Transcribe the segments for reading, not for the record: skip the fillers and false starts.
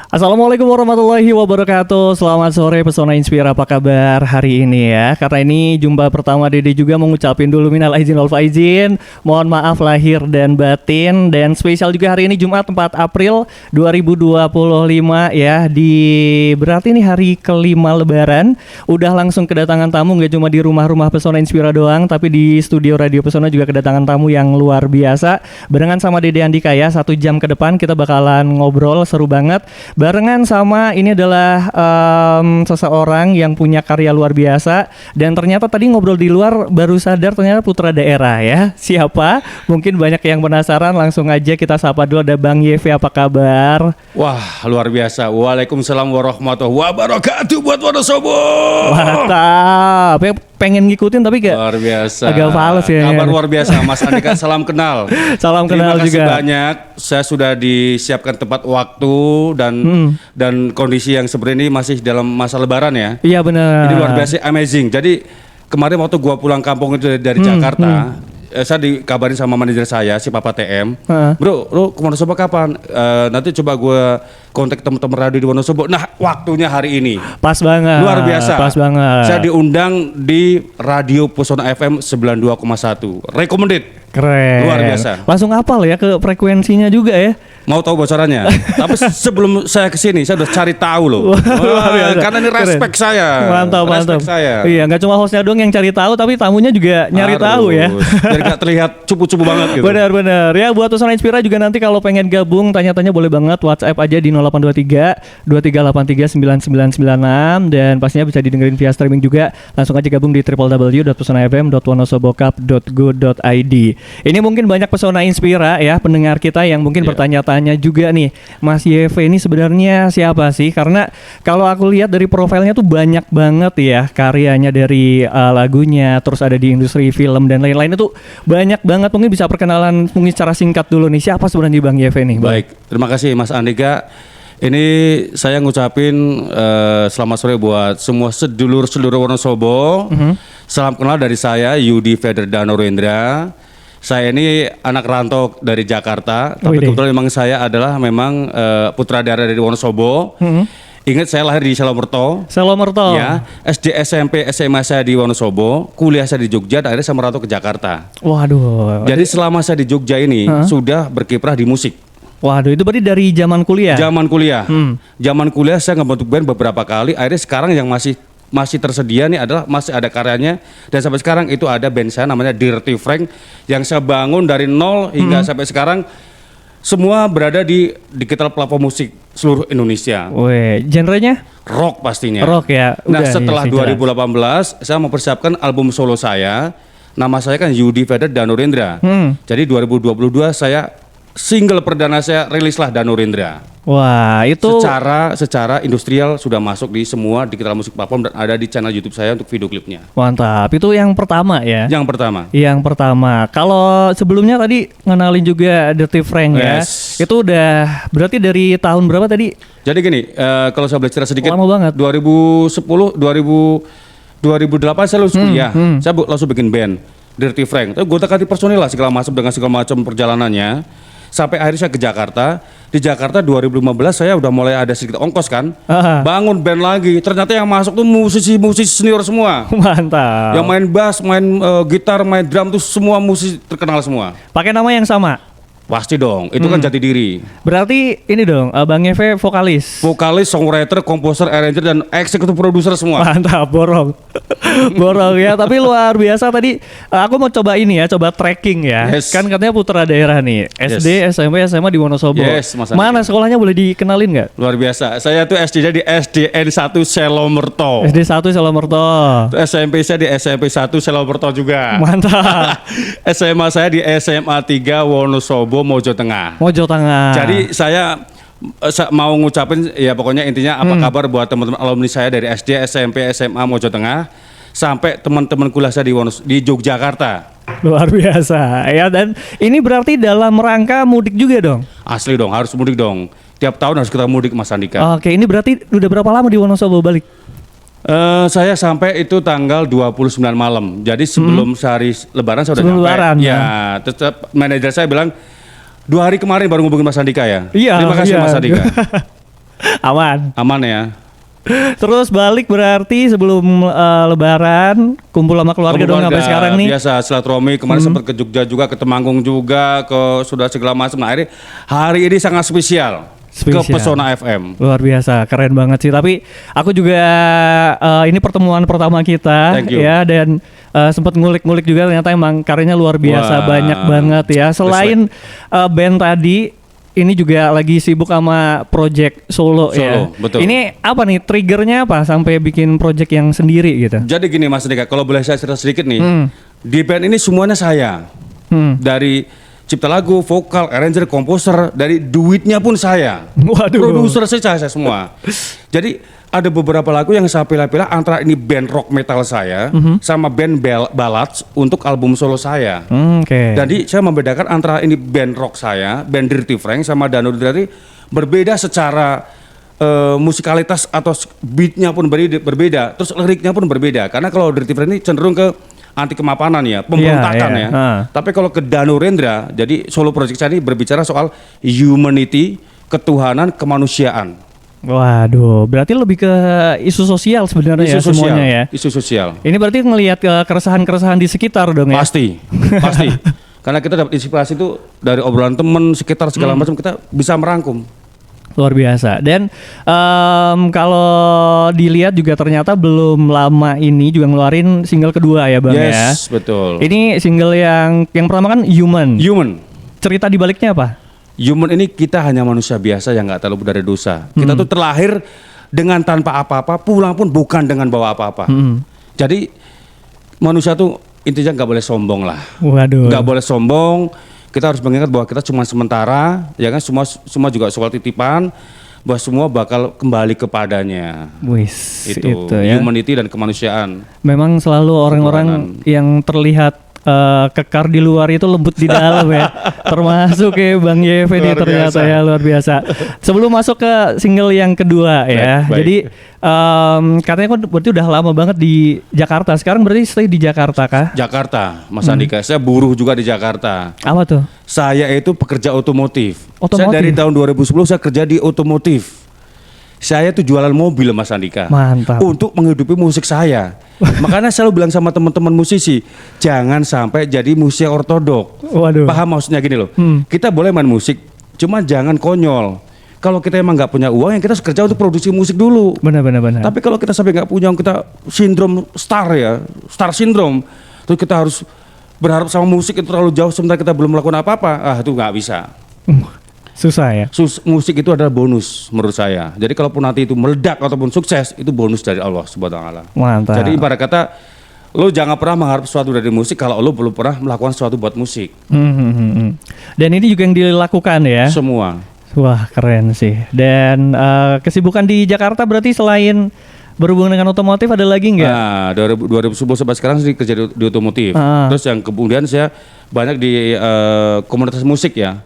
Assalamualaikum warahmatullahi wabarakatuh. Selamat sore Pesona Inspira, apa kabar hari ini ya? Karena ini jumpa pertama Dede juga mengucapin dulu minal aizin wal faizin. Mohon maaf lahir dan batin. Dan spesial juga hari ini Jumat 4 April 2025 ya. Berarti ini hari kelima lebaran. Udah langsung kedatangan tamu, gak cuma di rumah-rumah Pesona Inspira doang, tapi di studio Radio Pesona juga kedatangan tamu yang luar biasa. Barengan sama Dede Andika ya, 1 jam ke depan kita bakalan ngobrol seru banget. Barengan sama ini adalah seseorang yang punya karya luar biasa. Dan ternyata tadi ngobrol di luar baru sadar ternyata putra daerah ya. Siapa? Mungkin banyak yang penasaran, langsung aja kita sapa dulu. Ada Bang Yefe, apa kabar? Wah, luar biasa. Waalaikumsalam warahmatullahi wabarakatuh buat Wonosobo. Mantap. Pengen ngikutin tapi gak luar biasa. Agak fals ya. Kabar luar biasa. Mas Andika, salam kenal. Salam kenal juga. Terima kasih banyak. Saya sudah disiapkan tempat waktu dan kondisi yang seperti ini masih dalam masa lebaran ya. Iya benar. Ini luar biasa, amazing. Jadi kemarin waktu gua pulang kampung itu dari Jakarta, saya dikabarin sama manajer saya, si Papa TM, bro, lu ke Wonosobo kapan? Nanti coba gue kontak teman-teman radio di Wonosobo. Nah, waktunya hari ini. Pas banget. Luar biasa. Pas banget. Saya diundang di Radio Pesona FM 92,1. Recommended. Keren. Luar biasa. Langsung hafal ya ke frekuensinya juga ya. Mau tahu bocorannya? Tapi sebelum saya kesini, saya udah cari tahu loh. Karena ini respect saya. Mantap, mantap. Saya. Iya, nggak cuma hostnya doang yang cari tahu, tapi tamunya juga nyari tahu ya. Biar gak terlihat cupu-cupu banget gitu. Benar-benar. Ya, buat Pesona Inspira juga nanti kalau pengen gabung, tanya-tanya boleh banget. WhatsApp aja di 0823 2383 9996 dan pastinya bisa didengerin via streaming juga. Langsung aja gabung di www.pesonafm.wonosobo.co.id. Ini mungkin banyak Pesona Inspira ya, pendengar kita yang mungkin bertanya-tanya juga nih, Mas Yefe ini sebenarnya siapa sih? Karena kalau aku lihat dari profilnya tuh banyak banget ya karyanya, dari lagunya, terus ada di industri film dan lain-lain, itu banyak banget. Mungkin bisa perkenalan mungkin secara singkat dulu nih, siapa sebenarnya Bang Yefe nih? Baik, terima kasih Mas Andika. Ini saya ngucapin selamat sore buat semua sedulur-sedulur Wonosobo. Salam kenal dari saya, Yudi Federda Norendra. Saya ini anak rantau dari Jakarta, tapi kebetulan memang saya adalah memang putra daerah dari Wonosobo. Ingat saya lahir di Salomerto. Ya, SD, SMP, SMA saya di Wonosobo, kuliah saya di Jogja, dan akhirnya saya merantau ke Jakarta. Waduh. Jadi selama saya di Jogja ini sudah berkiprah di musik. Waduh, itu berarti dari zaman kuliah? Zaman kuliah. Zaman kuliah saya ngebentuk band beberapa kali, akhirnya sekarang yang masih tersedia nih adalah masih ada karyanya, dan sampai sekarang itu ada band saya namanya Dirty Frank yang saya bangun dari nol hingga sampai sekarang semua berada di digital platform musik seluruh Indonesia. Weh, genrenya? Rock pastinya. Rock ya. Nah, setelah 2018 saya mempersiapkan album solo saya. Nama saya kan Yudi Feder Danurendra. Jadi 2022 saya single perdana saya rilislah Danurendra. Wah, itu secara industrial sudah masuk di semua digital musik platform dan ada di channel YouTube saya untuk video klipnya. Mantap. Itu yang pertama ya? Yang pertama. Kalau sebelumnya tadi ngenalin juga Dirty Frank ya. Itu udah berarti dari tahun berapa tadi? Jadi gini, kalau saya boleh cerita sedikit. Lama banget. 2010, 2008 saya lulus kuliah. Saya langsung bikin band Dirty Frank. Tapi gue tekati personil lah segala macam perjalanannya. Sampai akhirnya saya ke Jakarta. Di Jakarta 2015 saya udah mulai ada sedikit ongkos kan. Bangun band lagi. Ternyata yang masuk tuh musisi-musisi senior semua. Mantap. Yang main bass, main gitar, main drum tuh semua musisi terkenal semua. Pakai nama yang sama? Pasti dong, itu kan jati diri. Berarti ini dong, Bang Yefe vokalis? Vokalis, songwriter, komposer, arranger, dan eksekutif produser semua. Mantap, borong. Borong ya, tapi luar biasa tadi. Aku mau coba ini ya, coba tracking ya. Kan katanya putra daerah nih, SD, SMP, SMA di Wonosobo. Mana sekolahnya, boleh dikenalin nggak? Luar biasa, saya tuh SD-nya di SDN 1 Salomerto. SD 1 Salomerto. SMP saya di SMP 1 Salomerto juga. Mantap. SMA saya di SMA 3 Wonosobo, Mojo Tengah. Jadi saya mau ngucapin ya pokoknya intinya apa kabar buat teman-teman alumni saya dari SD, SMP, SMA Mojo Tengah sampai teman-teman kuliah saya di Yogyakarta. Luar biasa ya, dan ini berarti dalam rangka mudik juga dong? Asli dong, harus mudik dong. Tiap tahun harus kita mudik, Mas Andika. Oke, ini berarti udah berapa lama di Wonosobo balik? Saya sampai itu tanggal 29 malam. Jadi sebelum sehari lebaran saya udah sebelum nyampe. Lebaran, ya, tetap manajer saya bilang 2 hari kemarin baru ngubungin Mas Andika ya. Iya. Terima kasih Mas Andika. Aman. Aman ya. Terus balik berarti sebelum Lebaran kumpul sama keluarga dong sampai sekarang nih. Biasa silaturahmi, kemarin sempat ke Jogja juga, ke Temanggung juga, ke sudah segala macam. Nah, akhirnya hari ini sangat spesial. Ke Pesona FM. Luar biasa, keren banget sih. Tapi aku juga ini pertemuan pertama kita ya, dan sempat ngulik-ngulik juga, ternyata emang karyanya luar biasa. Wah, banyak banget ya. Selain band tadi, ini juga lagi sibuk sama project solo ya. Betul. Ini apa nih triggernya apa sampai bikin project yang sendiri gitu? Jadi gini Mas Dika, kalau boleh saya cerita sedikit nih. Di band ini semuanya saya. Dari cipta lagu, vokal, arranger, komposer, dari duitnya pun saya. Waduh. Produser saya semua. Jadi ada beberapa lagu yang saya pilih-pilih antara ini band rock metal saya sama band ballads untuk album solo saya. Jadi saya membedakan antara ini band rock saya, band Dirty Frank sama Dano Rindra, berbeda secara musikalitas atau beatnya pun berbeda, terus liriknya pun berbeda. Karena kalau Dirty Frank ini cenderung ke anti kemapanan ya, pemberontakan ya. Tapi kalau ke Dano Rindra, jadi solo project saya ini berbicara soal humanity, ketuhanan, kemanusiaan. Waduh, berarti lebih ke isu sosial sebenarnya ya semuanya ya. Isu sosial. Ini berarti ngelihat ke keresahan-keresahan di sekitar dong ya. Pasti. Karena kita dapat inspirasi itu dari obrolan teman sekitar segala macam, kita bisa merangkum. Luar biasa. Dan kalau dilihat juga ternyata belum lama ini juga ngeluarin single kedua ya Bang ya. Yes, betul. Ini single yang pertama kan Human. Cerita di baliknya apa? Human ini kita hanya manusia biasa yang nggak terlalu dari dosa. Kita tuh terlahir dengan tanpa apa-apa, pulang pun bukan dengan bawa apa-apa. Jadi manusia tuh intinya nggak boleh sombong lah. Waduh. Nggak boleh sombong. Kita harus mengingat bahwa kita cuma sementara, ya kan, semua juga soal titipan, bahwa semua bakal kembali kepadanya. Itu ya. Humanity dan kemanusiaan. Memang selalu orang-orang yang terlihat kekar di luar itu lembut di dalam ya. Termasuk ya Bang YV nih ternyata ya, luar biasa. Sebelum masuk ke single yang kedua ya. Baik. Jadi katanya kan berarti udah lama banget di Jakarta. Sekarang berarti stay di Jakarta kah? Jakarta, Mas Andika. Saya buruh juga di Jakarta. Apa tuh? Saya itu pekerja otomotif. Saya dari tahun 2010 saya kerja di otomotif. Saya tuh jualan mobil Mas Andika. Mantap. Untuk menghidupi musik saya. Makanya selalu bilang sama teman-teman musisi, jangan sampai jadi musisi ortodok. Waduh. Paham maksudnya gini loh. Kita boleh main musik, cuma jangan konyol. Kalau kita emang nggak punya uang, yang kita harus kerja untuk produksi musik dulu. Benar. Tapi kalau kita sampai nggak punya, kita sindrom star ya, star syndrome. Terus kita harus berharap sama musik itu terlalu jauh sementara kita belum melakukan apa-apa. Itu nggak bisa. Susah ya. Musik itu adalah bonus menurut saya. Jadi kalaupun nanti itu meledak ataupun sukses, itu bonus dari Allah Subhanahu wa taala. Mantap. Jadi ibarat kata, lo jangan pernah mengharap sesuatu dari musik kalau lo belum pernah melakukan sesuatu buat musik. Dan ini juga yang dilakukan ya. Semua. Wah, keren sih. Dan kesibukan di Jakarta berarti selain berhubungan dengan otomotif ada lagi nggak? Nah, 2010 sampai sekarang sih kerja di otomotif. Terus yang kemudian saya banyak di komunitas musik ya.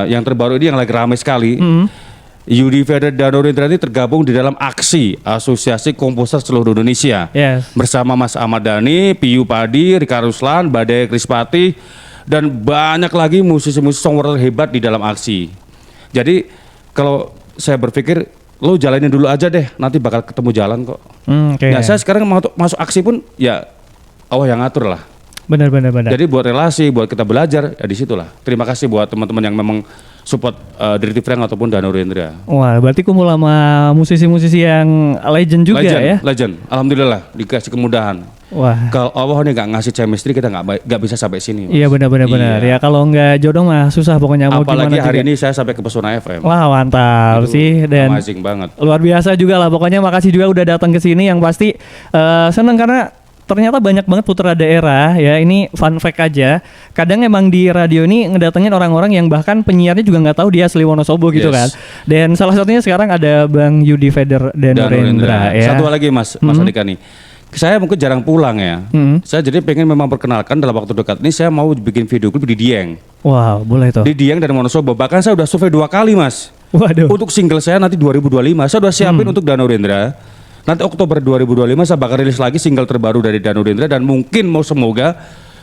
Yang terbaru ini yang lagi ramai sekali. Yudi Feder Dano Rindra ini tergabung di dalam aksi Asosiasi Komposer Seluruh Indonesia. Bersama Mas Ahmad Dhani, Piyu Padi, Rika Ruslan, Badai Krispati, dan banyak lagi musisi-musisi songwriter hebat di dalam aksi. Jadi kalau saya berpikir, lo jalanin dulu aja deh, nanti bakal ketemu jalan kok. Nah, saya sekarang masuk aksi pun ya Allah yang ngatur lah. Benar. Jadi buat relasi, buat kita belajar, ya disitulah. Terima kasih buat teman-teman yang memang support Dirty Frank ataupun Dano Rindra. Wah, berarti kumpul sama musisi-musisi yang legend juga ya? Legend, alhamdulillah dikasih kemudahan. Wah. Kalau Allah nih nggak ngasih chemistry, kita nggak bisa sampai sini. Iya benar. Ya kalau nggak jodoh mah susah pokoknya. Mau apalagi gimana hari juga. ini saya sampai ke Pesona FM. Wah, mantap sih, dan amazing banget. Luar biasa juga lah. Pokoknya makasih juga udah datang ke sini. Yang pasti seneng karena ternyata banyak banget putra daerah ya. Ini fun fact aja. Kadang emang di radio ini ngedatengin orang-orang yang bahkan penyiarnya juga nggak tahu dia asli Wonosobo gitu kan. Dan salah satunya sekarang ada Bang Yudi Feder Dano Rindra ya. Satu lagi Mas Andika nih. Saya mungkin jarang pulang ya. Saya jadi pengen memang perkenalkan dalam waktu dekat ini saya mau bikin video klip di Dieng. Wow, boleh tuh. Di Dieng dan Wonosobo. Bahkan saya udah survei 2 kali Mas. Waduh. Untuk single saya nanti 2025 saya udah siapin untuk Dano Rindra. Nanti Oktober 2025 saya bakal rilis lagi single terbaru dari Dano Rindra dan mungkin semoga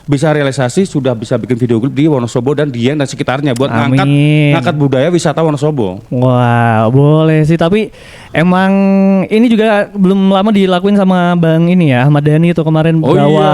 bisa realisasi, sudah bisa bikin video klip di Wonosobo dan Dieng dan sekitarnya buat Amin. ngangkat budaya wisata Wonosobo. Wah, boleh sih. Tapi emang ini juga belum lama dilakuin sama Bang ini ya, Ahmad Dhani itu kemarin Oh bawa iya.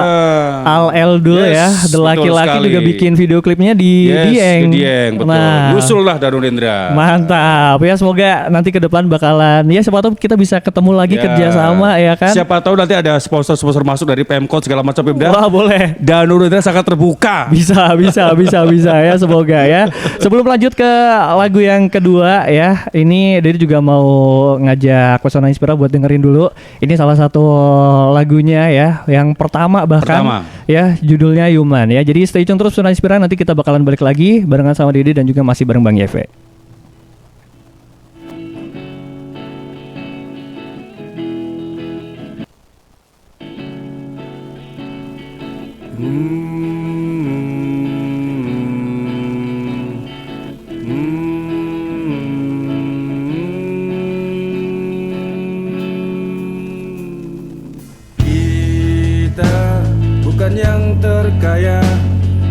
Al Eldo Yes, ya, The betul Laki-Laki sekali. juga bikin video klipnya di Yes, Dieng. di Dieng, betul. Nah, Nyusul lah Danurendra. mantap ya, semoga nanti ke depan bakalan ya siapa tahu kita bisa ketemu lagi Ya. kerjasama ya kan. Siapa tahu nanti ada sponsor-sponsor masuk dari Pemkot segala macam Pemda. Wah, boleh. Danurendra sangat terbuka. Bisa ya, semoga ya. Sebelum lanjut ke lagu yang kedua ya, ini Dedi juga mau ngajak Pesona Inspira buat dengerin dulu. Ini salah satu lagunya ya, yang pertama bahkan Pertama. ya, judulnya Human ya. Jadi stay tune terus Pesona Inspira, nanti kita bakalan balik lagi barengan sama Dedi dan juga masih bareng Bang Yeve. Kita bukan yang terkaya,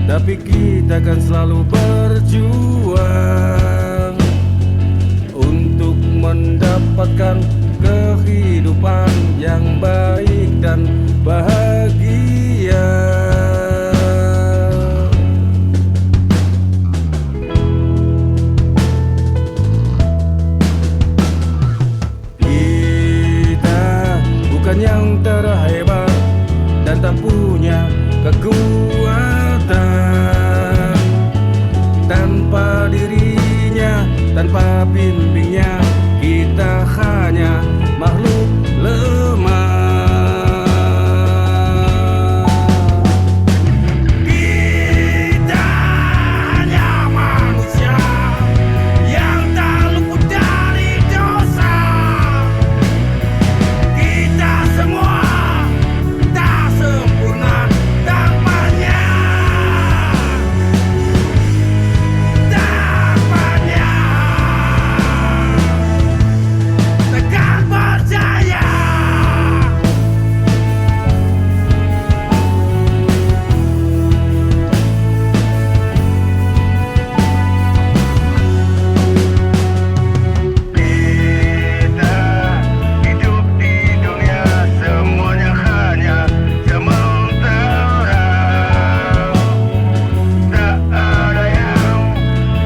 tapi kita akan selalu berjuang untuk mendapatkan kehidupan yang baik dan bahagia. Kita bukan yang terhebat dan tak punya kekuatan. Tanpa dirinya, tanpa bimbingnya, kita hanya makhluk lemah. Kita hanya manusia yang tak luput dari dosa. Kita semua tak sempurna tanpanya. Takkan percaya. Kita hidup di dunia, semuanya hanya sementara. Tak ada yang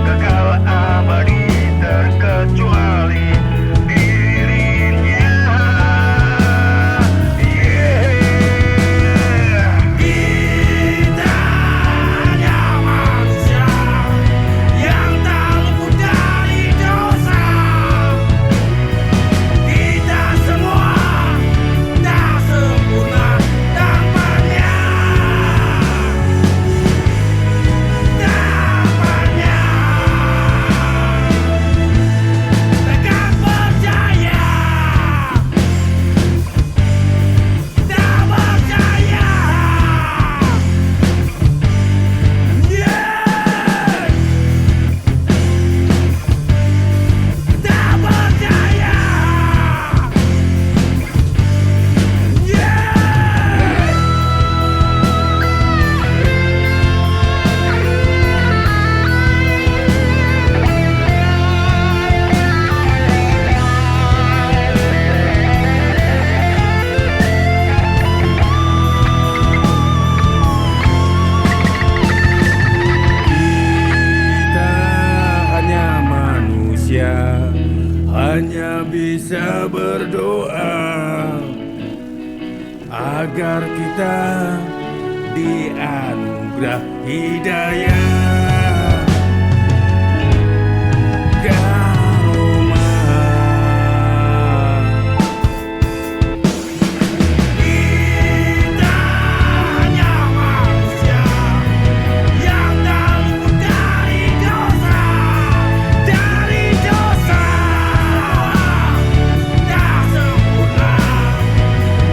kekal abadi terkecuali dirinya. Kita hanya manusia yang tak luput dari dosa. Kita semua tak sempurna tanpanya. Takkan percaya. Tak percaya. Tak percaya. Kita hanya manusia, hanya bisa berdoa agar kita dianugerah hidayah. Kita hanya manusia yang tak luput dari dosa. Tak sempurna,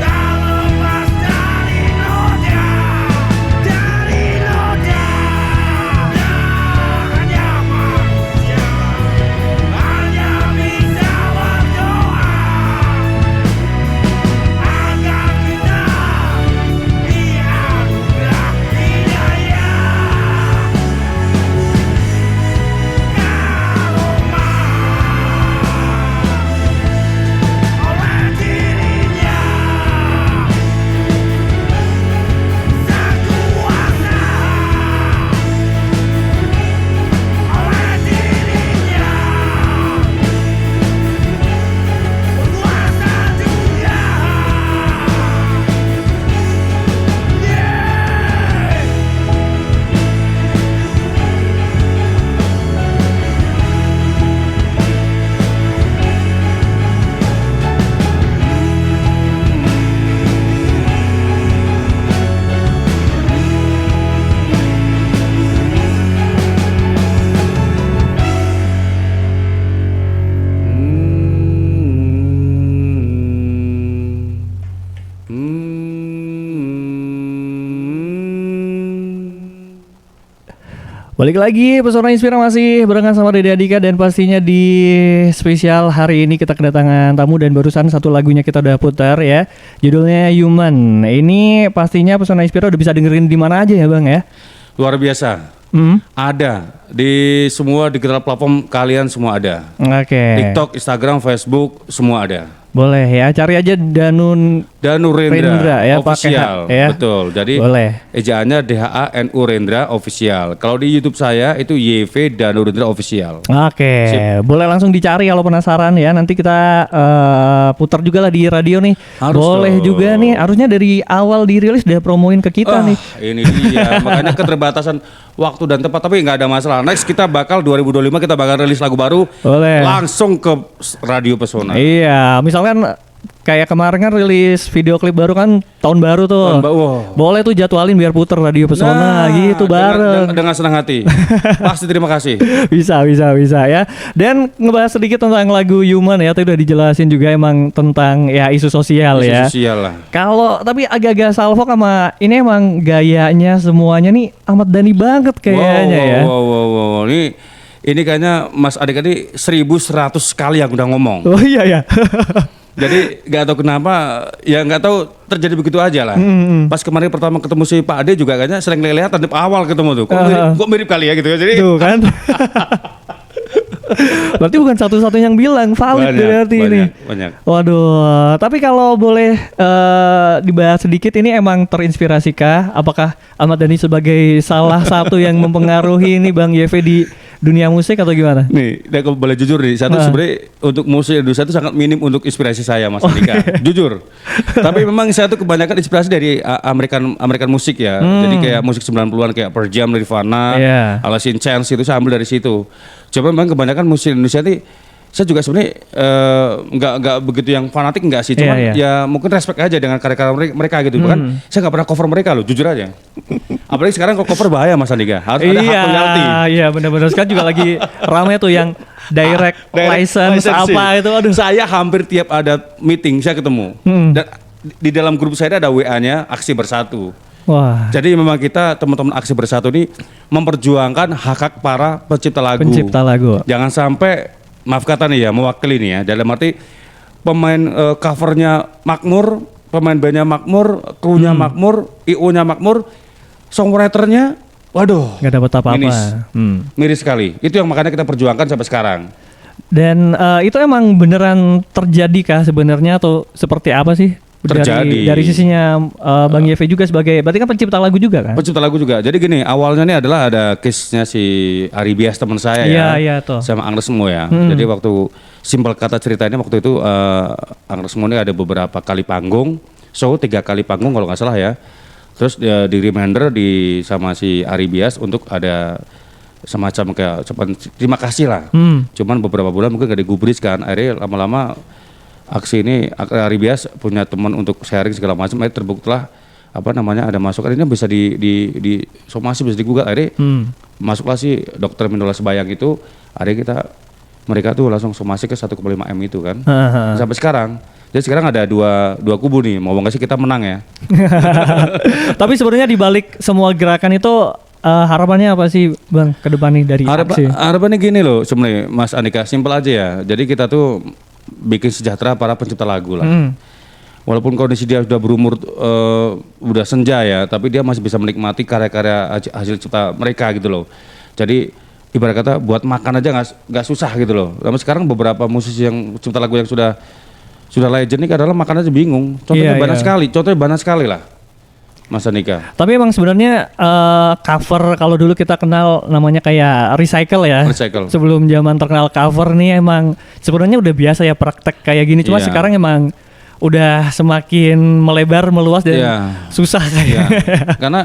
tak lepas dari noda. Balik lagi Pesona Inspira masih barengan sama Dede Adika dan pastinya di spesial hari ini kita kedatangan tamu dan barusan satu lagunya kita udah putar ya. Judulnya Human. Ini pastinya Pesona Inspira udah bisa dengerin di mana aja ya Bang ya? Luar biasa. Ada di semua digital platform kalian semua ada. Oke. TikTok, Instagram, Facebook semua ada. Boleh ya, cari aja Danu Rendra ya, pakai official, H, ya. betul. Jadi Boleh. ejaannya DHANU Rendra official. Kalau di YouTube saya itu YV Danu Rendra official. Oke, boleh langsung dicari kalau penasaran ya. Nanti kita putar juga lah di radio nih. Harus boleh dong. juga nih. Harusnya dari awal dirilis udah promoin ke kita nih. Ini dia, makanya keterbatasan waktu dan tempat, tapi nggak ada masalah. Next kita bakal 2025 kita bakal rilis lagu baru. Boleh. Langsung ke Radio Pesona. Iya, misalkan kayak kemarin kan rilis video klip baru kan tahun baru tuh. Wow. Boleh tuh jadwalin biar puter Radio Pesona gitu bareng. Dengan senang hati. Pasti terima kasih. bisa ya. Dan ngebahas sedikit tentang lagu Human ya, tadi udah dijelasin juga emang tentang ya isu sosial ya. Sosial lah. Kalau tapi agak-agak salvo sama ini emang gayanya semuanya nih Ahmad Dhani banget kayaknya ya. Wow. Ini kayaknya Mas Adik tadi 1100 kali yang udah ngomong. Oh iya ya. Jadi nggak tahu kenapa, ya nggak tahu terjadi begitu aja lah. Pas kemarin pertama ketemu si Pak Ade juga kayaknya sering kelihatan di awal ketemu tuh. Kok mirip kali ya gitu ya. Jadi tuh kan. Berarti bukan satu-satunya yang bilang valid berarti ini. Banyak. Waduh, tapi kalau boleh dibahas sedikit ini emang terinspirasikah? Apakah Ahmad Dhani sebagai salah satu yang mempengaruhi ini Bang YV di dunia musik atau gimana? Nih, kalau boleh jujur nih, satu sebenarnya untuk musik Indonesia itu sangat minim untuk inspirasi saya Mas Andika. Jujur. Tapi memang saya tuh kebanyakan inspirasi dari American musik ya. Jadi kayak musik 90-an kayak Pearl Jam, Nirvana, Alice in Chains itu saya ambil dari situ. Coba memang kebanyakan musik Indonesia ini saya juga sebenarnya nggak begitu yang fanatik nggak sih, cuman ya mungkin respect aja dengan karya-karya mereka gitu. Bahkan saya nggak pernah cover mereka loh, jujur aja. Apalagi sekarang kalau cover bahaya Mas Andika, harus ada hak royalti. Iya benar-benar, sekarang juga lagi ramai tuh yang direct license apa itu. Aduh, saya hampir tiap ada meeting saya ketemu dan di dalam grup saya ada WA-nya Aksi Bersatu. Wah. Jadi memang kita teman-teman Aksi Bersatu ini memperjuangkan hak-hak para pencipta lagu. Jangan sampai, maaf kata nih ya, mewakili nih ya, dalam arti pemain covernya makmur, pemain bandnya makmur, krunya makmur, IO-nya makmur, songwriternya, waduh, nggak dapat apa-apa. Miris sekali. Itu yang makanya kita perjuangkan sampai sekarang. Dan itu emang beneran terjadi kah sebenarnya atau seperti apa sih? Terjadi. Dari sisinya Bang YV juga sebagai, berarti kan pencipta lagu juga kan? Pencipta lagu juga. Jadi gini, awalnya nih adalah ada case-nya si Ari Bias teman saya Iya tuh. sama Angres Mo ya. Jadi waktu simpel kata ceritanya waktu itu Angres Mo ini ada beberapa kali panggung, 3 kali panggung kalau nggak salah ya. Terus di reminder sama si Ari Bias untuk ada semacam kayak terima kasih lah. Cuman beberapa bulan mungkin gak digubris kan. Akhirnya lama-lama aksi ini Ari Bias punya teman untuk sharing segala macam, akhirnya terbuktilah ada masukan ini bisa di somasi, bisa digugat. Akhirnya masuklah si Dr. Mindola Sebayang itu, akhirnya mereka tuh langsung somasi ke 1,5 M itu kan. Sampai sekarang. Jadi sekarang ada dua kubu nih, mau nggak sih kita menang ya. Tapi sebenarnya di balik semua gerakan itu harapannya apa sih Bang ke depan nih dari aksi? Harapannya gini loh sebenarnya Mas Andika, simpel aja ya. Jadi kita tuh bikin sejahtera para pencipta lagu lah. Walaupun kondisi dia sudah berumur, udah senja ya, tapi dia masih bisa menikmati karya-karya hasil cipta mereka gitu loh. Jadi ibarat kata buat makan aja nggak susah gitu loh. Tapi sekarang beberapa musisi yang cipta lagu yang sudah legend ini adalah makan aja bingung. Contohnya banyak sekali lah, Mas Andika. Tapi emang sebenarnya cover kalau dulu kita kenal namanya kayak recycle ya. Sebelum zaman terkenal cover nih emang sebenarnya udah biasa ya praktek kayak gini. Cuma sekarang emang udah semakin melebar, meluas dan susah kayaknya. Karena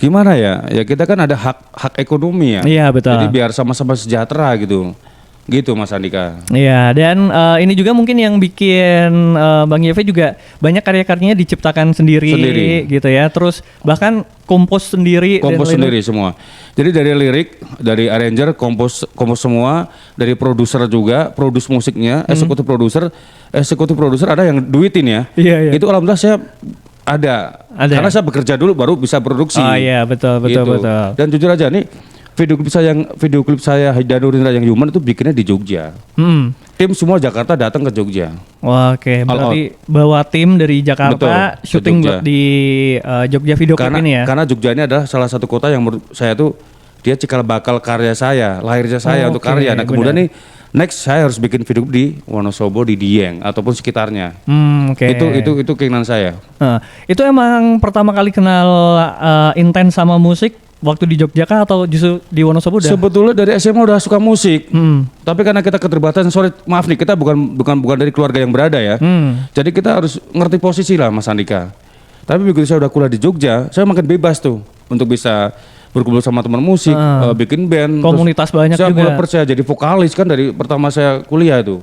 gimana ya? Ya kita kan ada hak ekonomi ya. Iya betul. Jadi biar sama-sama sejahtera gitu. Gitu Mas Andika. Iya, dan ini juga mungkin yang bikin Bang YV juga banyak karya-karyanya diciptakan sendiri gitu ya. Terus bahkan kompos sendiri semua. Jadi dari lirik, dari arranger, kompos semua, dari produser juga, produce musiknya, eksekutif produser ada yang duitin ya. Iya. Itu alhamdulillah saya ada. Karena saya bekerja dulu baru bisa produksi. Oh iya, betul. Dan jujur aja nih, video klip saya Dano Rindra yang Human itu bikinnya di Jogja. Tim semua Jakarta datang ke Jogja. Wah, oke. Berarti bawa tim dari Jakarta Betul, syuting ke Jogja. buat di Jogja video klip ini ya. Karena Jogja ini adalah salah satu kota yang menurut saya tuh dia cikal bakal karya saya, lahirnya saya untuk oke, karya. Nah kemudian benar. nih next saya harus bikin video di Wonosobo, di Dieng ataupun sekitarnya. Oke. Itu keinginan saya. Itu emang pertama kali kenal intens sama musik waktu di Jogja kah atau justru di Wonosobo udah? Sebetulnya dari SMA udah suka musik, tapi karena kita keterbatasan, maaf nih kita bukan dari keluarga yang berada ya. Jadi kita harus ngerti posisi lah Mas Andika. Tapi begitu saya udah kuliah di Jogja, saya makin bebas tuh untuk bisa berkumpul sama teman musik, bikin band. Komunitas Terus banyak saya juga. mulai percaya jadi vokalis kan dari pertama saya kuliah itu.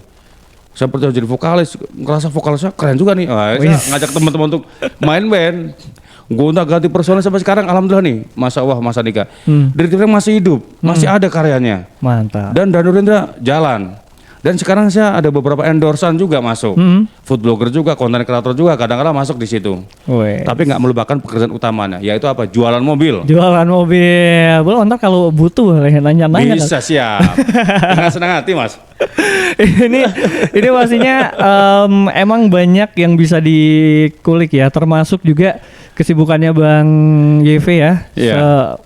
Saya percaya jadi vokalis, ngerasa vokalis saya keren juga nih. Saya ngajak teman-teman untuk main band. Gue udah ganti personel sampai sekarang, alhamdulillah nih, Mas Andika. Dari masih hidup, masih ada karyanya. Mantap. Dan Dano Rindra jalan. Dan sekarang saya ada beberapa endorsan juga masuk. Food blogger juga, konten kreator juga, kadang-kadang masuk di situ. Wih. Tapi nggak melupakan pekerjaan utamanya, yaitu apa? Jualan mobil. Jualan mobil. Belum ntar kalau butuh boleh nanya-nanya. Bisa siap. Dengan senang hati Mas. ini pastinya emang banyak yang bisa dikulik ya, termasuk juga kesibukannya Bang YV ya. Iya.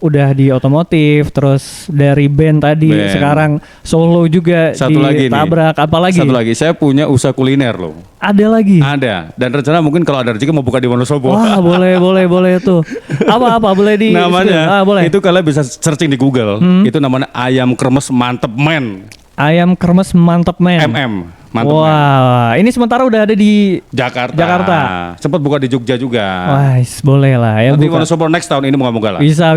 Udah di otomotif, terus dari band tadi, Band. sekarang solo juga Satu lagi nih. ditabrak. Apa lagi? Satu lagi, saya punya usaha kuliner loh. Ada lagi. Ada. Dan rencana mungkin kalau ada rezeki mau buka di Wonosobo. Wah, boleh tuh. Apa boleh di Namanya, boleh. itu kalian bisa searching di Google. Itu namanya ayam kremes mantep men. Ayam kremes mantep men. Mantep men. Wah, ini sementara udah ada di Jakarta. Sempat buka di Jogja juga. Wah, boleh lah ya. Nanti buka. Wonosobo next tahun ini moga-moga lah. Bisa,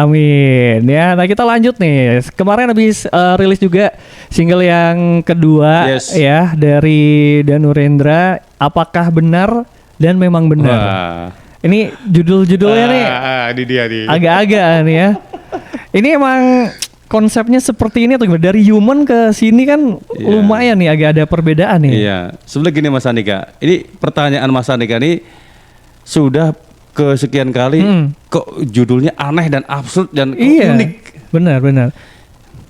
amin. Ya, nah kita lanjut nih. Kemarin habis rilis juga single yang kedua Yes. ya dari Dano Rindra. Apakah benar dan memang benar? Wah. Ini judul-judulnya nih Ini dia nih. agak-agak nih ya. Ini emang konsepnya seperti ini atau gimana? Dari Human ke sini kan Iya. lumayan nih, agak ada perbedaan nih. Iya. Sebenarnya gini Mas Andika. Ini pertanyaan Mas Andika ini sudah kesekian kali kok judulnya aneh dan absurd dan kok Iya, unik. benar.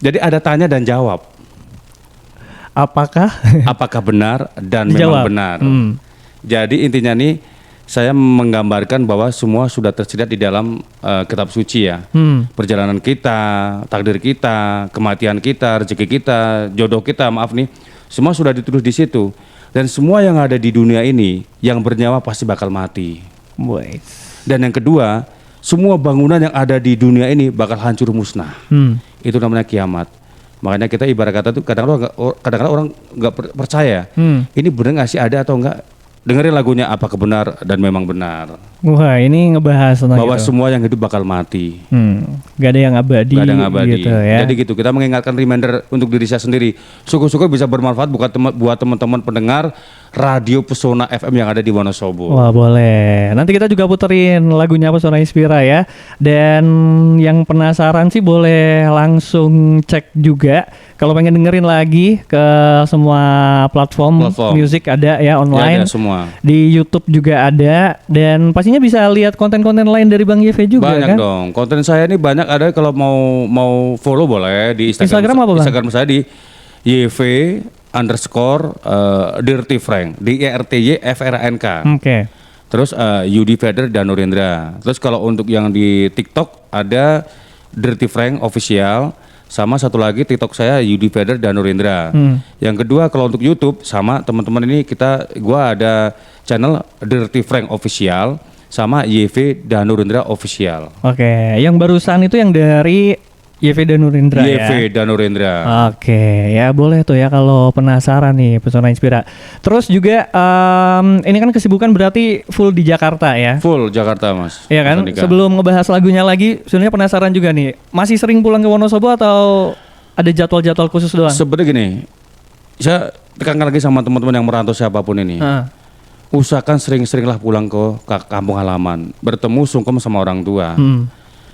Jadi ada tanya dan jawab. Apakah? Apakah benar dan Dijawab. memang benar. Hmm. Jadi intinya nih saya menggambarkan bahwa semua sudah tersedia di dalam kitab suci ya. Perjalanan kita, takdir kita, kematian kita, rezeki kita, jodoh kita, maaf nih, semua sudah ditulis di situ. Dan semua yang ada di dunia ini yang bernyawa pasti bakal mati. Boys. Dan yang kedua, semua bangunan yang ada di dunia ini bakal hancur musnah. Itu namanya kiamat. Makanya kita ibarat kata tuh kadang-kadang orang nggak percaya. Ini benar nggak sih ada atau enggak? Dengerin lagunya Apakah Benar dan Memang Benar. Wah, ini ngebahas tentang Bahwa itu. semua yang hidup bakal mati. Gak ada yang abadi. Gak ada yang abadi. Gitu ya. Jadi gitu, kita mengingatkan reminder untuk diri saya sendiri. Syukur-syukur bisa bermanfaat buat teman-teman pendengar Radio Pesona FM yang ada di Wonosobo. Wah, boleh. Nanti kita juga puterin lagunya Pesona Inspira ya. Dan yang penasaran sih boleh langsung cek juga. Kalau pengen dengerin lagi ke semua platform. Musik ada ya online. Ya, ada semua. Di YouTube juga ada. Dan pastinya bisa lihat konten-konten lain dari Bang YV juga Banyak kan? dong. Konten saya ini banyak ada, kalau mau follow boleh di Instagram apa, Bang? Instagram saya di YV_Dirty Frank, DIRTYFRANK. Oke. Terus Yudi Feder Dano Rindra. Terus kalau untuk yang di TikTok ada Dirty Frank Official. Sama satu lagi TikTok saya Yudi Feder Dano Rindra. Yang kedua kalau untuk YouTube sama teman-teman ini gua ada channel Dirty Frank Official sama YV Dano Rindra Official. Oke, yang barusan itu yang dari YV Dano Rindra ya. YV Dano Rindra. Oke, ya boleh tuh ya kalau penasaran nih Pesona Inspira. Terus juga ini kan kesibukan berarti full di Jakarta ya. Full Jakarta Mas. Iya kan? Mas Andika. Sebelum ngebahas lagunya lagi, sebenarnya penasaran juga nih. Masih sering pulang ke Wonosobo atau ada jadwal-jadwal khusus doang? Sebenarnya gini, saya tekankan lagi sama teman-teman yang merantau siapapun ini. Usahakan sering-seringlah pulang ke kampung halaman, bertemu sungkem sama orang tua.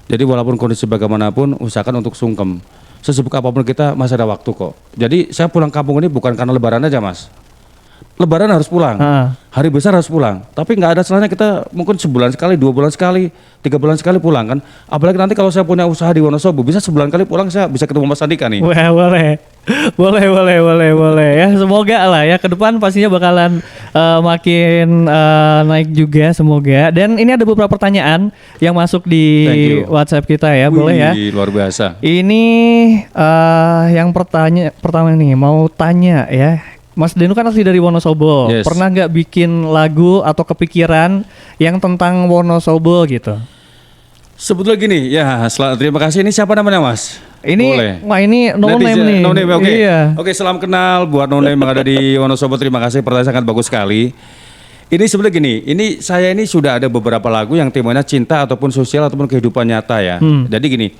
Jadi walaupun kondisi bagaimanapun, usahakan untuk sungkem. Sesibuk apapun kita masih ada waktu kok. Jadi saya pulang kampung ini bukan karena lebaran aja Mas. Lebaran harus pulang, Ah. hari besar harus pulang. Tapi nggak ada salahnya kita mungkin sebulan sekali, 2 bulan sekali, 3 bulan sekali pulang kan. Apalagi nanti kalau saya punya usaha di Wonosobo, bisa sebulan kali pulang saya bisa ketemu Mas Andika nih. Wah, boleh. Boleh ya. Semoga lah ya ke depan pastinya bakalan makin naik juga semoga. Dan ini ada beberapa pertanyaan yang masuk di Thank you. WhatsApp kita ya, boleh ya. Wih, luar biasa. Ini yang pertama nih mau tanya ya. Mas Denu kan asli dari Wonosobo. Yes. Pernah nggak bikin lagu atau kepikiran yang tentang Wonosobo gitu? Sebetulnya gini, ya terima kasih. Ini siapa namanya Mas? Ini, Boleh. wah ini no name Netizen, nih. No name, oke. Iya. Oke, salam kenal buat no name yang ada di Wonosobo. Terima kasih, pertanyaan sangat bagus sekali. Ini sebenarnya gini, saya ini sudah ada beberapa lagu yang temanya cinta ataupun sosial ataupun kehidupan nyata ya. Jadi gini,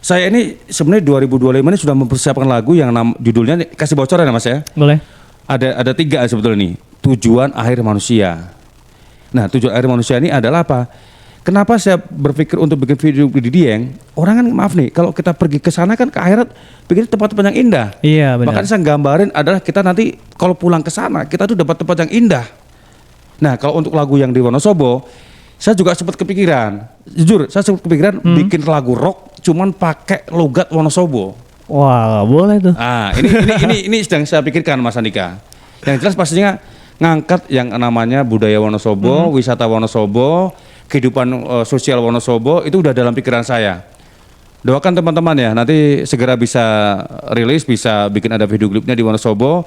saya ini sebenarnya 2025 ini sudah mempersiapkan lagu yang judulnya kasih bocoran ya Mas ya. Boleh. Ada 3 sebetulnya nih, tujuan akhir manusia. Nah, tujuan akhir manusia ini adalah apa? Kenapa saya berpikir untuk bikin video di Dieng? Orang kan maaf nih, kalau kita pergi ke sana kan ke akhirat, bikin tempat-tempat yang indah. Iya benar. Makanya saya gambarin adalah kita nanti kalau pulang ke sana, kita tuh dapat tempat yang indah. Nah, kalau untuk lagu yang di Wonosobo, saya juga sempat kepikiran. Jujur, saya sempat kepikiran bikin lagu rock cuman pakai logat Wonosobo. Wah, boleh tuh. Ini sedang saya pikirkan Mas Andika. Yang jelas pastinya ngangkat yang namanya budaya Wonosobo, wisata Wonosobo, kehidupan sosial Wonosobo itu udah dalam pikiran saya. Doakan teman-teman ya, nanti segera bisa rilis, bisa bikin ada video klipnya di Wonosobo.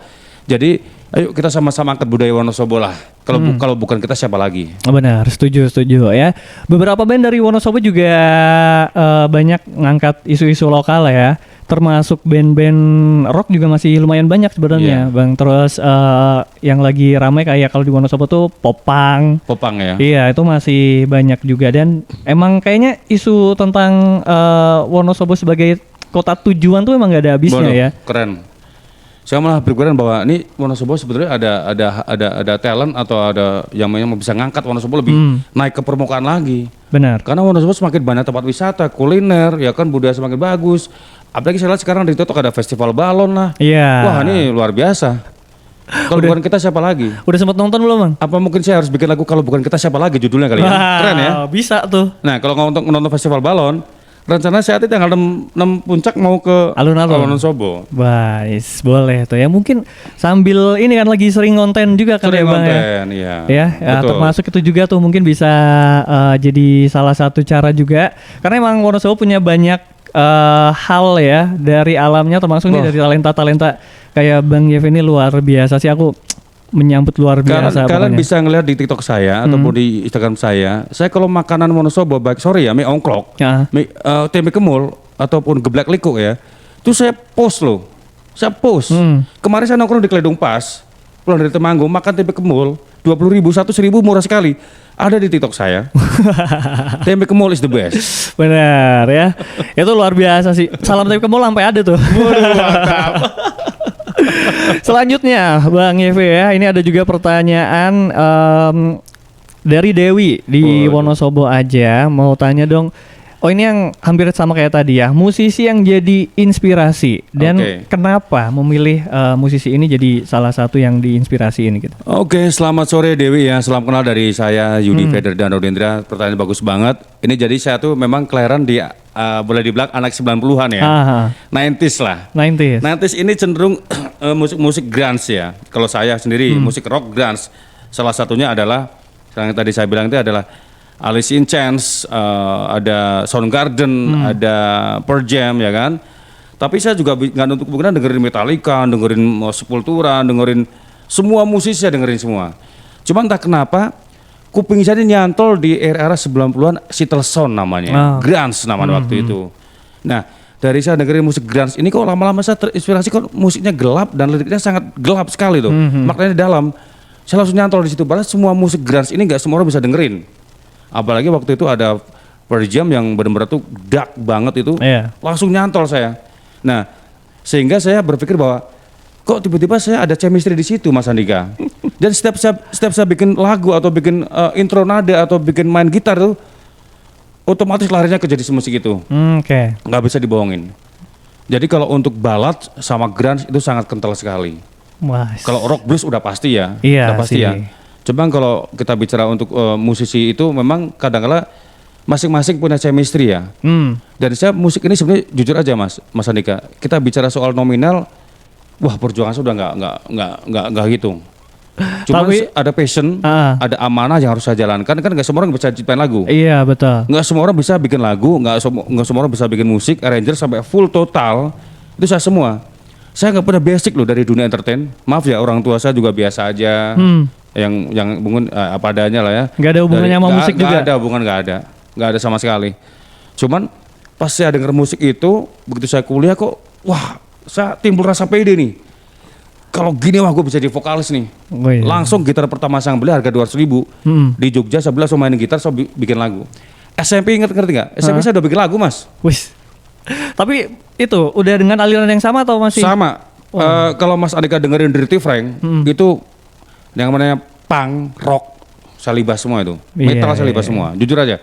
Jadi ayo kita sama-sama angkat budaya Wonosobo lah. Kalau bukan kita siapa lagi? Benar, setuju ya. Beberapa band dari Wonosobo juga banyak ngangkat isu-isu lokal ya. Termasuk band-band rock juga masih lumayan banyak sebenarnya, Bang. Terus yang lagi ramai kayak kalau di Wonosobo tuh popang. Popang ya. Iya, itu masih banyak juga dan emang kayaknya isu tentang Wonosobo sebagai kota tujuan tuh emang gak ada habisnya ya. Keren. Saya malah berpikiran bahwa ini Wonosobo sebetulnya ada talent atau ada yang memang bisa ngangkat Wonosobo lebih naik ke permukaan lagi. Benar. Karena Wonosobo semakin banyak tempat wisata, kuliner, ya kan budaya semakin bagus. Apalagi saya lihat sekarang di TikTok ada festival balon lah. Iya. Wah ini luar biasa. Kalau bukan kita siapa lagi? Udah sempat nonton belum, Bang? Apa mungkin saya harus bikin lagu kalau bukan kita siapa lagi judulnya kali ya? Keren ya? Bisa tuh. Nah kalau untuk nonton festival balon, rencana saya nanti tanggal 6 puncak mau ke Alun-alun. Wonosobo. Baik, boleh tuh ya. Mungkin sambil ini kan lagi sering konten juga kan Sering ya, Bang ya. konten, iya. Ya, Betul. termasuk itu juga tuh mungkin bisa jadi salah satu cara juga. Karena emang Wonosobo punya banyak hal ya dari alamnya, termasuk nih dari talenta-talenta kayak Bang Yev ini luar biasa sih, aku menyambut luar biasa. Kalian bisa ngeliat di TikTok saya ataupun di Instagram saya kalau makanan Wonosobo baik mie ongklok, Ya. tempe kemul ataupun geblek liko ya, itu saya post loh. Saya post. Kemarin saya nongkrong di Kledung Pas, pulang dari Temanggung makan tempe kemul 20.000, 100.000 murah sekali. Ada di TikTok saya. Tempe kemul is the best. Benar ya. Itu luar biasa sih. Salam tapi kemul sampai ada tuh. Selanjutnya Bang Yeve ya, ini ada juga pertanyaan dari Dewi di Wonosobo aja. Mau tanya dong. Oh ini yang hampir sama kayak tadi ya, musisi yang jadi inspirasi dan kenapa memilih musisi ini jadi salah satu yang diinspirasi ini gitu. Oke, selamat sore Dewi ya, salam kenal dari saya Yudi Feder dan Rodendra. Pertanyaan bagus banget. Ini jadi saya tuh memang kelahiran di boleh dibilang anak 90-an ya. 90s lah. 90s ini cenderung musik grunge ya. Kalau saya sendiri musik rock grunge. Salah satunya adalah yang tadi saya bilang itu adalah Alice in Chains, ada Soundgarden, ada Pearl Jam ya kan. Tapi saya juga nggak nutup kemungkinan dengerin Metallica, dengerin Sepultura, dengerin semua musisi saya dengerin semua. Cuma entah kenapa kuping saya ini nyantol di era 90-an Seattle namanya, grunge namanya waktu itu. Nah dari saya dengerin musik grunge ini kok lama-lama saya terinspirasi, kok musiknya gelap dan liriknya sangat gelap sekali tuh, maknanya dalam. Saya langsung nyantol di situ. Padahal semua musik grunge ini nggak semua orang bisa dengerin. Apalagi waktu itu ada Pearl Jam yang benar-benar tuh dark banget itu, langsung nyantol saya. Nah, sehingga saya berpikir bahwa kok tiba-tiba saya ada chemistry di situ, Mas Andika. Dan setiap saya bikin lagu atau bikin intro nada atau bikin main gitar tuh, otomatis larinya ke jenis musik itu. Nggak bisa dibohongin. Jadi kalau untuk ballad sama grunge itu sangat kental sekali. Wah. Kalau rock blues udah pasti ya, Iya udah pasti sih. ya. Cuman kalau kita bicara untuk musisi itu memang kadang-kala masing-masing punya chemistry ya. Dan saya musik ini sebenarnya jujur aja Mas Andika, kita bicara soal nominal, wah perjuangan sudah nggak hitung. Cuma Tapi- ada passion, ada amanah yang harus saya jalankan. Kan nggak semua orang bisa ciptain lagu, Iya betul. nggak semua orang bisa bikin lagu, nggak semua orang bisa bikin musik, arranger sampai full total. Itu saya semua. Saya nggak punya basic loh dari dunia entertain. Maaf ya, orang tua saya juga biasa aja, yang mungkin apa adanya lah ya. Nggak ada hubungannya sama musik juga? Nggak ada hubungan, nggak ada sama sekali. Cuman pas saya denger musik itu, begitu saya kuliah kok, wah, saya timbul rasa pede nih. Kalau gini wah gue bisa jadi vokalis nih. Oh, iya. Langsung gitar pertama saya beli harga 200.000 di Jogja. Saya bilang saya mainin gitar, saya bikin lagu. SMP ngerti nggak? SMP saya udah bikin lagu mas. Wis. Tapi itu udah dengan aliran yang sama atau masih? Sama. Kalau Mas Andika dengerin Dirty Frank, itu yang namanya punk, rock, saya libas semua itu. Metal saya libas semua. Jujur aja.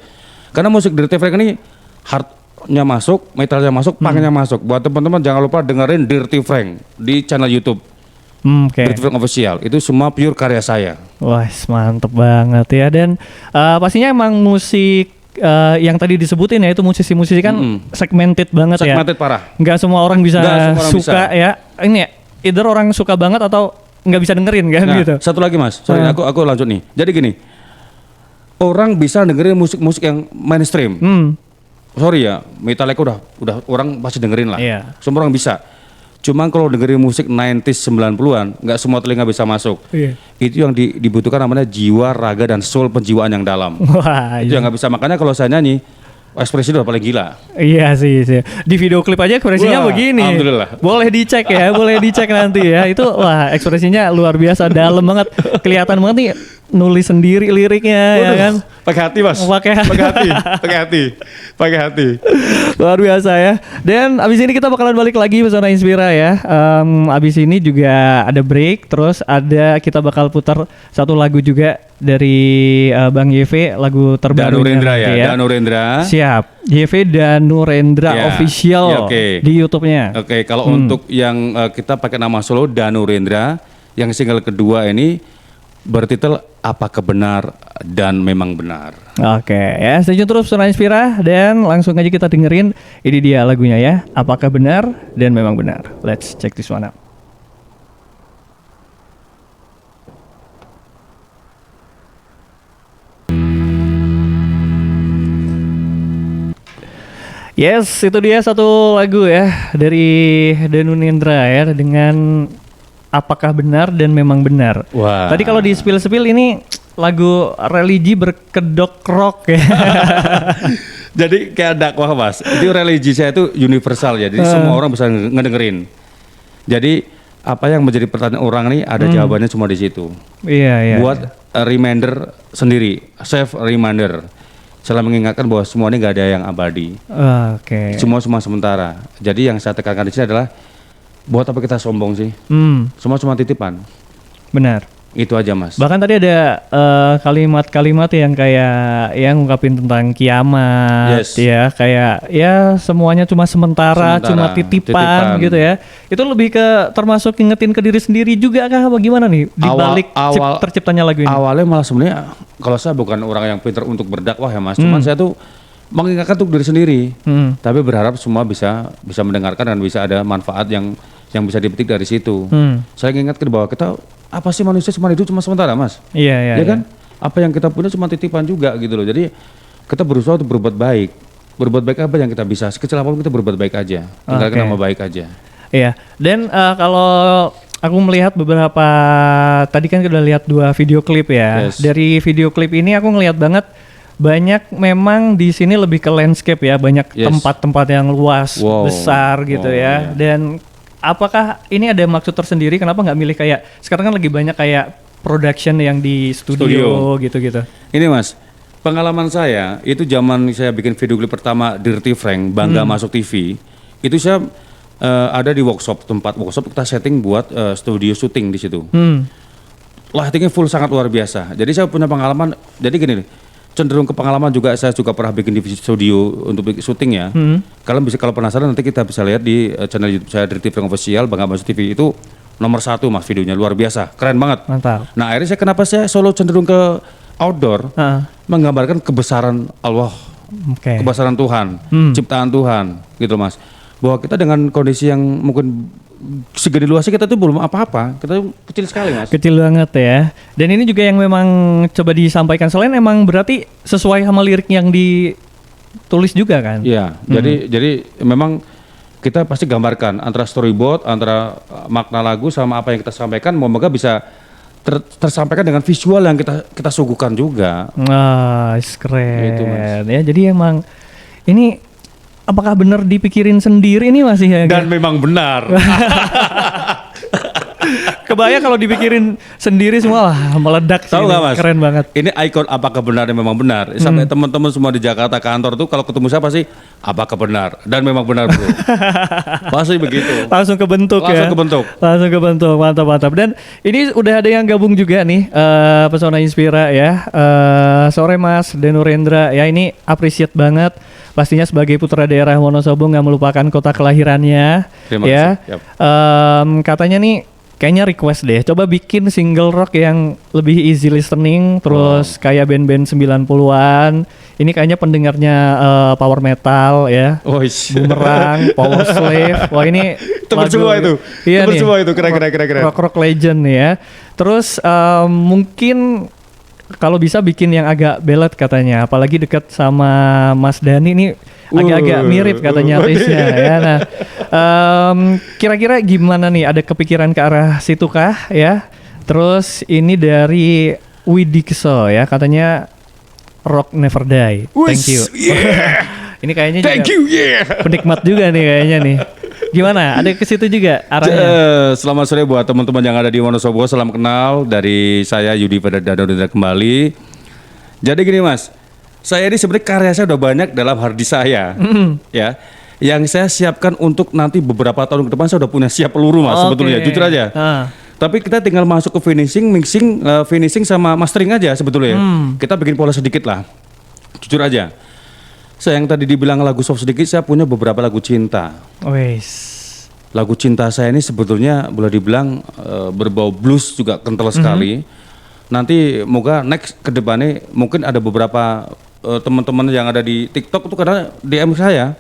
Karena musik Dirty Frank ini hardnya masuk, metalnya masuk, punknya masuk. Buat teman-teman jangan lupa dengerin Dirty Frank di channel YouTube. Oke. Dirty Frank Official. Itu semua pure karya saya. Wah, mantep banget ya. Dan pastinya emang musik yang tadi disebutin ya, itu musisi-musisi kan segmented banget ya. Segmented parah. Nggak semua orang bisa Nggak semua orang suka bisa. ya. Ini ya, either orang suka banget atau nggak bisa dengerin kan Nah, gitu. satu lagi mas, sorry aku lanjut nih. Jadi gini, orang bisa dengerin musik-musik yang mainstream. Sorry ya, Metallica udah orang pasti dengerin lah. Iya. Semua orang bisa. Cuman kalau dengerin musik 90s 90-an, nggak semua telinga bisa masuk. Iya. Itu yang dibutuhkan namanya jiwa, raga dan soul penjiwaan yang dalam. Wah, Itu yang nggak bisa. Makanya kalau saya nyanyi, ekspresi udah paling gila. iya sih. Di video klip aja ekspresinya Wah, begini. alhamdulillah. Boleh dicek ya, boleh dicek nanti ya. Itu wah ekspresinya luar biasa, dalam banget. Kelihatan banget nih nulis sendiri liriknya ya kan. Pakai hati mas. Pakai hati. Luar biasa ya. Dan abis ini kita bakalan balik lagi Pesona Inspira ya. Abis ini juga ada break, terus kita bakal putar satu lagu juga dari Bang YV, lagu terbaru Danurendra ya, Danurendra. Siap. YV Danurendra Ya, official ya, oke. di YouTube-nya. Oke, kalau untuk yang kita pakai nama solo Danurendra, yang single kedua ini bertitel Apakah Benar dan Memang Benar. Oke ya, stay tune terus Pesona Inspira dan langsung aja kita dengerin ini dia lagunya ya. Apakah Benar dan Memang Benar. Let's check this one out. Yes, itu dia satu lagu ya dari Danurendra ya dengan Apakah Benar dan Memang Benar. Wah. Tadi kalau di spill ini lagu religi berkedok rock ya. Jadi kayak dakwah mas, itu religi saya itu universal ya, jadi semua orang bisa ngedengerin. Jadi apa yang menjadi pertanyaan orang nih ada jawabannya semua di situ. Iya. Buat reminder sendiri, self reminder. Selalu mengingatkan bahwa semua ini nggak ada yang abadi. Oke. Semua sementara. Jadi yang saya tekankan di sini adalah buat apa kita sombong sih? Semua cuma titipan. Benar. Itu aja mas. Bahkan tadi ada kalimat-kalimat yang kayak yang ngungkapin tentang kiamat, Yes. ya kayak ya semuanya cuma sementara, cuma titipan gitu ya. Itu lebih ke termasuk ingetin ke diri sendiri juga kah? Bagaimana nih di balik terciptanya lagu ini? Awalnya malah sebenarnya kalau saya bukan orang yang pintar untuk berdakwah ya mas, cuman saya tuh mengingatkan untuk diri sendiri. Tapi berharap semua bisa mendengarkan dan bisa ada manfaat yang bisa dipetik dari situ. Saya ingatkan bahwa kita apa sih manusia cuma hidup cuma sementara mas. Iya. Ya kan? Apa yang kita punya cuma titipan juga gitu loh. Jadi kita berusaha untuk berbuat baik. Berbuat baik apa yang kita bisa. Sekecil apapun kita berbuat baik aja. Tinggalkan nama baik aja. Iya. Dan kalau aku melihat beberapa tadi kan kita lihat 2 video klip ya. Yes. Dari video klip ini aku ngelihat banget banyak memang di sini lebih ke landscape ya, banyak tempat-tempat yang luas, besar gitu ya. Yeah. Dan apakah ini ada maksud tersendiri kenapa nggak milih kayak sekarang kan lagi banyak kayak production yang di studio gitu-gitu. Ini mas, pengalaman saya itu zaman saya bikin video klip pertama Dirty Frank, Bangga Masuk TV, itu saya ada di tempat workshop kita setting buat studio syuting di situ. Lightingnya full sangat luar biasa. Jadi saya punya pengalaman. Jadi gini nih, cenderung ke pengalaman juga saya juga pernah bikin di studio untuk bikin syuting ya. Kalau penasaran nanti kita bisa lihat di channel YouTube saya Dirty Frank Official, Bangga Masuk TV itu nomor 1 mas videonya luar biasa, keren banget. Mantap. Nah akhirnya kenapa saya solo cenderung ke outdoor, menggambarkan kebesaran Allah, Oke. kebesaran Tuhan, ciptaan Tuhan, gitu mas. Bahwa kita dengan kondisi yang mungkin segini luasnya kita tuh belum apa-apa, kita tuh kecil sekali mas. Kecil banget ya. Dan ini juga yang memang coba disampaikan selain emang berarti sesuai sama lirik yang ditulis juga kan? Iya, jadi memang kita pasti gambarkan antara storyboard, antara makna lagu sama apa yang kita sampaikan, moga bisa tersampaikan dengan visual yang kita suguhkan juga. Wah, keren. Gitu, Mas. Ya, jadi emang ini apakah benar dipikirin sendiri nih masih ya? Dan memang benar. Kebayang kalau dipikirin sendiri semua wah, meledak sih. Tahu ini. nggak mas? Keren banget. Ini ikon apakah benar dan memang benar. Sampai teman-teman semua di Jakarta kantor tuh kalau ketemu saya pasti apakah benar dan memang benar bro. Pasti begitu. Langsung kebentuk ya. Langsung kebentuk. Langsung kebentuk, mantap. Dan ini udah ada yang gabung juga nih, Pesona Inspira ya. Sore Mas Danurendra ya, ini appreciate banget. Pastinya sebagai putra daerah Wonosobo nggak melupakan kota kelahirannya. Terima Ya. kasih. Yap. Katanya nih kayaknya request deh, coba bikin single rock yang lebih easy listening, terus kayak band-band 90-an. Ini kayaknya pendengarnya power metal ya. Bumerang, Power Slave. Wah ini Temen semua itu. Iya Temen nih. semua itu keren. Rock legend ya. Terus mungkin kalau bisa bikin yang agak ballad katanya, apalagi dekat sama Mas Dhani nih agak-agak mirip katanya artisnya ya. Nah, kira-kira gimana nih? Ada kepikiran ke arah situ kah ya? Terus ini dari Widikso ya, katanya Rock Never Die. Thank you. Ini kayaknya Thank juga you, yeah. penikmat juga nih kayaknya nih. Gimana? Ada ke situ juga arahnya? Selamat sore buat teman-teman yang ada di Wonosobo. Salam kenal dari saya Yudi Danurendra kembali. Jadi gini mas, saya ini sebenarnya karya saya udah banyak dalam harddisk saya, ya. Yang saya siapkan untuk nanti beberapa tahun ke depan saya udah punya siap peluru mas, sebetulnya jujur aja. Tapi kita tinggal masuk ke finishing, mixing, finishing sama mastering aja sebetulnya. Kita bikin pola sedikit lah, jujur aja. Saya yang tadi dibilang lagu soft sedikit, saya punya beberapa lagu cinta. Lagu cinta saya ini sebetulnya boleh dibilang berbau blues juga kental sekali. Nanti moga next ke depannya mungkin ada beberapa teman-teman yang ada di TikTok itu karena DM saya.